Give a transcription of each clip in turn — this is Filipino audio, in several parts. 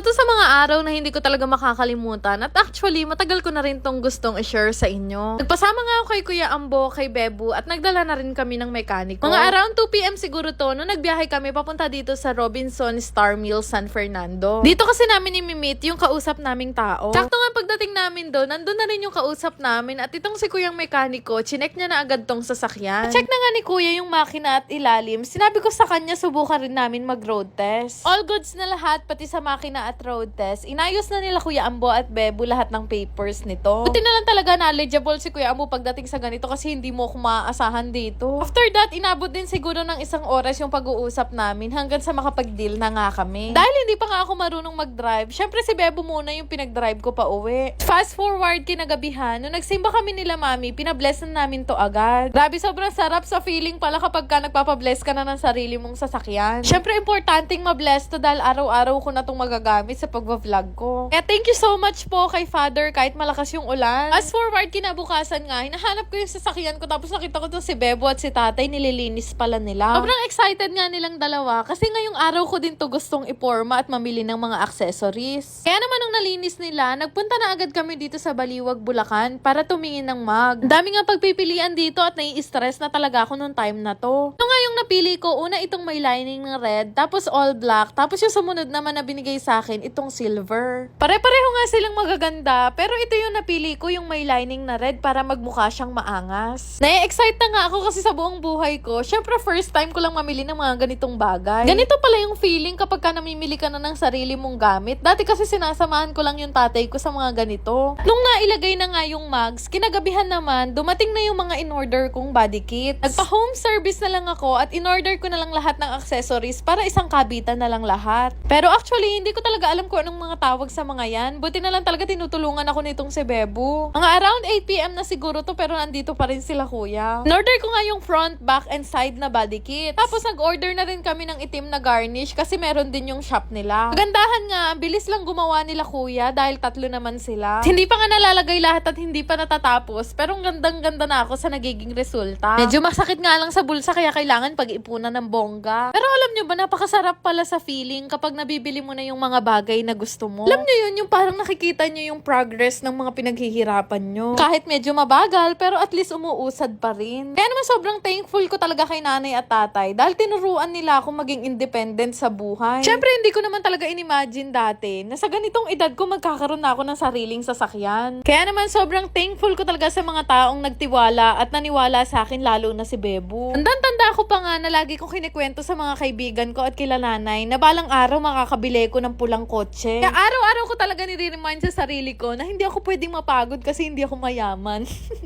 Isa to sa mga araw na hindi ko talaga makakalimutan at actually matagal ko na rin tong gustong i-share sa inyo. Nagpasama nga ako kay Kuya Ambo, kay Bebu at nagdala na rin kami ng mekaniko. Mga around 2 PM siguro to nung nagbiyahe kami papunta dito sa Robinson Star Mill, San Fernando. Dito kasi namin i-meet yung kausap naming tao. Sakto nga pagdating namin doon, nandun na rin yung kausap namin at itong si Kuyang mekaniko, chinek niya na agad tong sasakyan. Check na nga ni Kuya yung makina at ilalim. Sinabi ko sa kanya subukan rin namin mag-road test. All goods na lahat, pati sa makina at road test. Inayos na nila Kuya Ambo at Bebu lahat ng papers nito. Buti na lang talaga knowledgeable si Kuya Ambo pagdating sa ganito kasi hindi mo ako maaasahan dito. After that, inabot din siguro ng 1 oras yung pag-uusap namin hanggang sa makapag-deal na nga kami. Dahil hindi pa nga ako marunong mag-drive, syempre si Bebu muna yung pinag-drive ko pa uwi. Fast forward kinagabihan, nung nagsimba kami nila mami, pinabless na namin to agad. Grabe, sobrang sarap sa feeling pala kapag ka nagpapabless ka na ng sarili mong sasakyan. Syempre, importanteng mabless to dahil araw-araw ko na tong magagamit sa pag-vlog ko. Kaya thank you so much po kay Father kahit malakas yung ulan. As forward, kinabukasan nga, hinahanap ko yung sasakyan ko tapos nakita ko to si Bebo at si Tatay nililinis pala nila. Sobrang excited nga nilang dalawa kasi ngayong araw ko din to gustong iporma at mamili ng mga accessories. Kaya naman nung nalinis nila, nagpunta na agad kami dito sa Baliwag, Bulacan para tumingin ng mag. Ang dami nga pagpipilian dito at nai-stress na talaga ako nung time na to. Ito nga yung napili ko, una itong may lining ng red, tapos all black, tapos yung sumunod naman na binigay sa akin, itong silver. Pare-pareho nga silang magaganda, pero ito yung napili ko, yung may lining na red para magmukha siyang maangas. Nai-excite na nga ako kasi sa buong buhay ko, syempre first time ko lang mamili ng mga ganitong bagay. Ganito pala yung feeling kapag ka namimili ka na ng sarili mong gamit. Dati kasi sinasamahan ko lang yung tatay ko sa mga ganito. Nung nailagay na nga yung mugs, kinagabihan naman, dumating na yung mga in-order kong body kits. Nagpa-home service na lang ako at in-order ko na lang lahat ng accessories para isang kabitan na lang lahat. Pero actually, hindi ko talaga alam kung anong mga tawag sa mga yan. Buti na lang talaga tinutulungan ako nitong si Bebu. Mga around 8 PM na siguro to pero nandito pa rin sila kuya. In-order ko nga yung front, back, and side na body kit. Tapos nag-order na rin kami ng itim na garnish kasi meron din yung shop nila. Magandahan nga, ang bilis lang gumawa nila kuya dahil 3 naman sila. Hindi pa nga nalalagay lahat at hindi pa natatapos pero ang gandang-ganda na ako sa nagiging resulta. Medyo masakit nga lang sa bulsa kaya kailangan pag-ipunan ng bongga. Pero alam nyo ba, napakasarap pala sa feeling kapag nabibili mo na yung mga bagay na gusto mo. Alam nyo yun, yung parang nakikita nyo yung progress ng mga pinaghihirapan nyo. Kahit medyo mabagal, pero at least umuusad pa rin. Kaya naman sobrang thankful ko talaga kay nanay at tatay dahil tinuruan nila akong maging independent sa buhay. Syempre, hindi ko naman talaga in-imagine dati na sa ganitong edad ko magkakaroon na ako ng sariling sasakyan. Kaya naman sobrang thankful ko talaga sa mga taong nagtiwala at naniwala sa akin, lalo na si Bebu. Tanda ko pa nga na lagi kong kinikwento sa mga kaibigan ko at kila nanay na balang araw makakabili ko ng pulang kotse. Kaya araw-araw ko talaga nire-remind sa sarili ko na hindi ako pwedeng mapagod kasi hindi ako mayaman.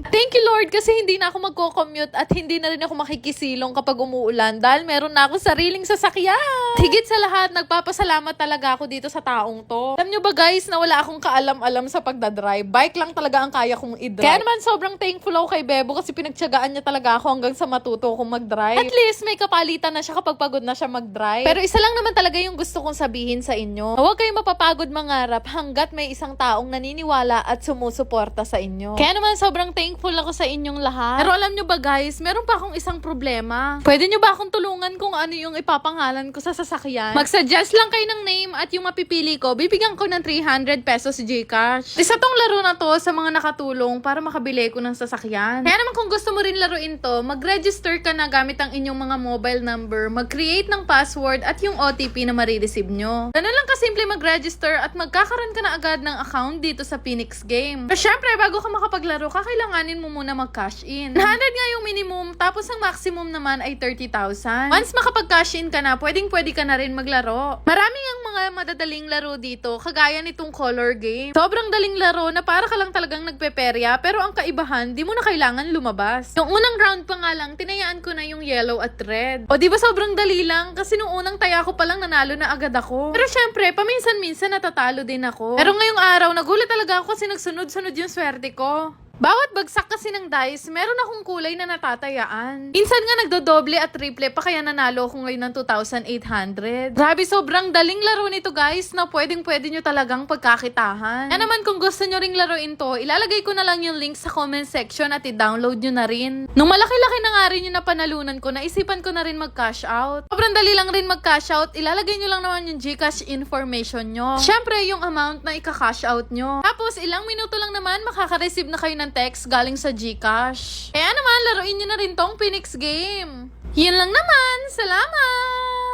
Thank you Lord kasi hindi na ako magko-commute at hindi na rin ako makikisilong kapag umuulan dahil meron na ako sariling sasakyan. Higit sa lahat, nagpapasalamat talaga ako dito sa taong to. Alam nyo ba guys na wala akong kaalam-alam sa pagdadrive. Bike lang talaga ang kaya kong i-drive. Kaya naman sobrang thankful ako kay Bebo kasi pinagtiyagaan niya talaga ako hanggang sa matuto akong mag-drive. At least may kapalitan na siya kapag pagod na siya mag-drive. Pero isa lang naman talaga yung gusto kong sabihin sa inyo. Huwag kayong mapapagod mangarap hanggat may isang taong naniniwala at sumusuporta sa inyo. Kaya naman sobrang thankful ako sa inyong lahat. Pero alam nyo ba guys, meron pa akong isang problema. Pwede nyo ba akong tulungan kung ano yung ipapangalan ko sa sasakyan? Mag-suggest lang kayo ng name at yung mapipili ko, bibigyan ko ng 300 pesos Gcash. Isa tong laro na to sa mga nakatulong para makabili ko ng sasakyan. Kaya naman kung gusto mo rin laruin to, mag-register ka na gamit ang inyong mga mobile number, mag-create ng password at yung OTP na marireceive nyo. Ganun lang kasimple mag-register at magkakaroon ka na agad ng account dito sa Phoenix Game. Pero syempre, bago ka makapaglaro, kakailanganin mo muna mag-cash in. 100 nga yung minimum, tapos ang maximum naman ay 30,000. Once makapag-cash in ka na, pwede ka na rin maglaro. Maraming ang mga madadaling laro dito, kagaya nitong color game. Sobrang daling laro na para ka lang talagang nagpeperya, pero ang kaibahan, di mo na kailangan lumabas. Yung unang round pa nga lang, tinayaan ko na yung yellow at red. O di ba sobrang dali lang? Kasi nung unang taya ko palang nanalo na agad ako. Pero syempre, paminsan-minsan natatalo din ako. Pero ngayong araw, nagulat talaga ako kasi nagsunod-sunod yung swerte ko. Bawat bagsak kasi ng dice, meron akong kulay na natatayaan. Minsan nga nagdodoble at triple pa kaya nanalo ako ngayon ng 2,800. Grabe, sobrang daling laro nito guys na pwedeng-pwede nyo talagang pagkakitahan. Kaya naman kung gusto nyo ring laruin to, ilalagay ko na lang yung link sa comment section at i-download nyo na rin. Nung malaki-laki na nga rin yung napanalunan ko, naisipan ko na rin mag-cash out. Sobrang dali lang rin mag-cash out, ilalagay nyo lang naman yung GCash information nyo. Syempre yung amount na ika-cash out nyo. Tapos ilang minuto lang naman makaka-receive na kayo ng text galing sa GCash. Kaya naman, laruin nyo na rin tong Phoenix game. Yun lang naman. Salamat!